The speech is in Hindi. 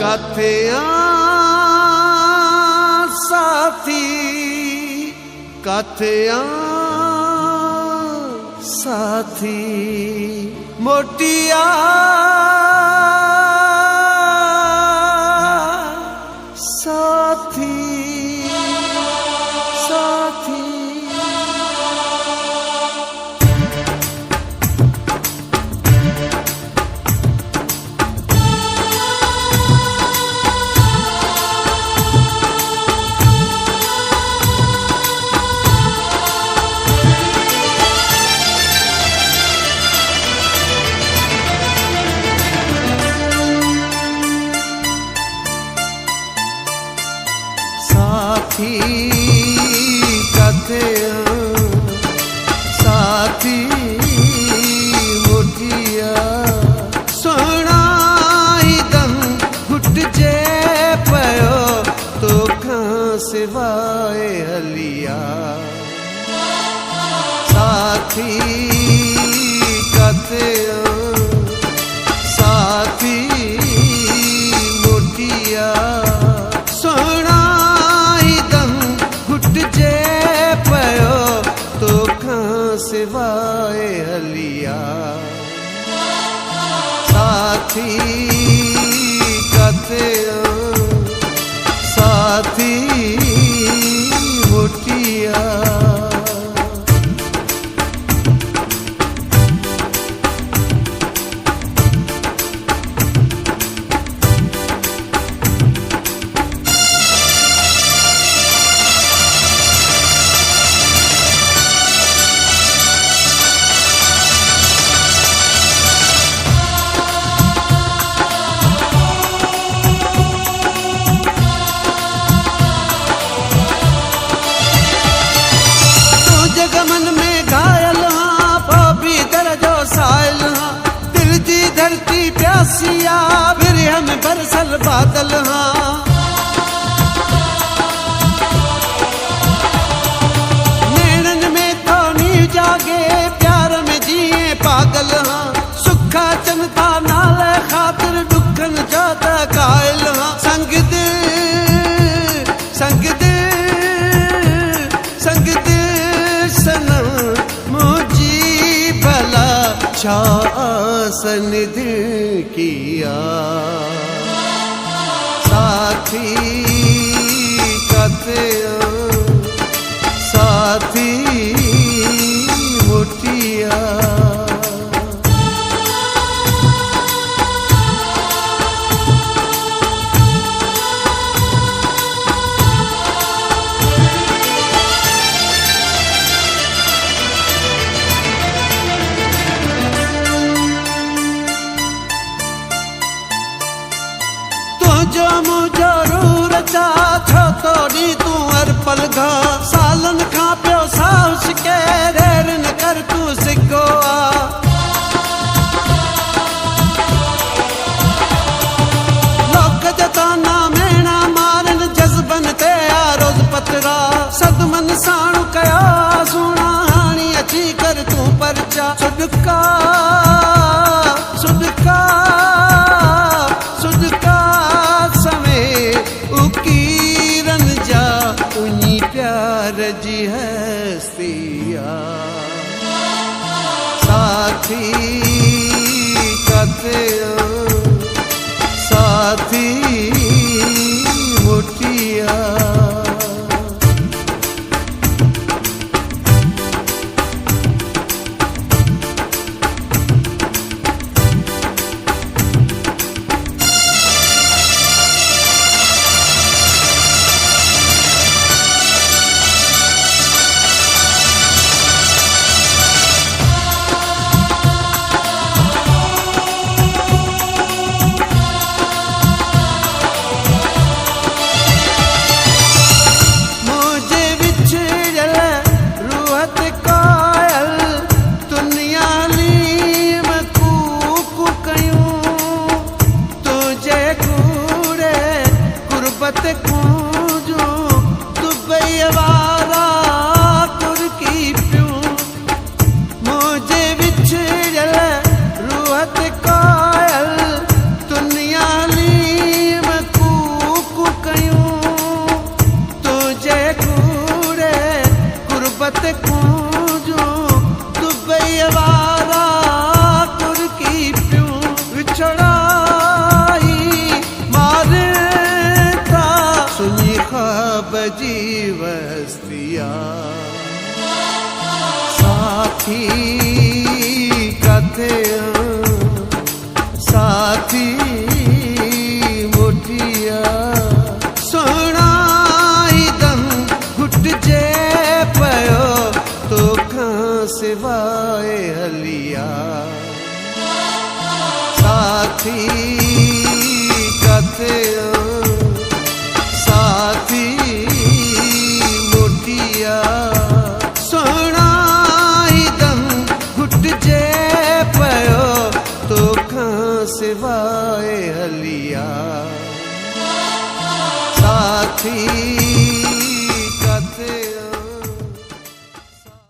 काथिया साथी काथिया साथी मोटिया साथी साथी साथी काथिया साथी मोटिया सोना ही दम घुट जे पयो तो खां सिवाय हलिया साथी काथिया साथी मोटिया सिवाय हलिया साथी काथिया साथी मोटिया मन में घायल हाँ भी दर्जो साइल हाँ दिल जी धरती प्यासिया फिर हम बरसल बादल हाँ नैनन में तो नी जागे प्यार में जिए पागल हाँ सुखा चनता नाल खातिर दुखन जाता कायल हाँ संग दिल संग दिल संग दिल मुझी भला शासन दिल किया साथी काथिया साथी मोटिया जो मुझो रूर चा छो तोड़ी तू हर पल घा सालन खां पियो साउस के रेर न कर तू सिको लोक जता ना मेणा मारन जज्बन ते रोज पतरा सदमन साणु कया सुना हाणी अची कर तू परचा सुडका सुडका सुडका उकीरन जा उन्हीं प्यार जी हस्तिया साथी काथिया साथी मोटिया साथी कथे साथी मोटिया सुनाई दम घुट जे पयो तो खां सिवाय हलिया साथी कथे साथी मोटिया सुनाई दम घुट जे पयो तो खां सिवाय हलिया साथी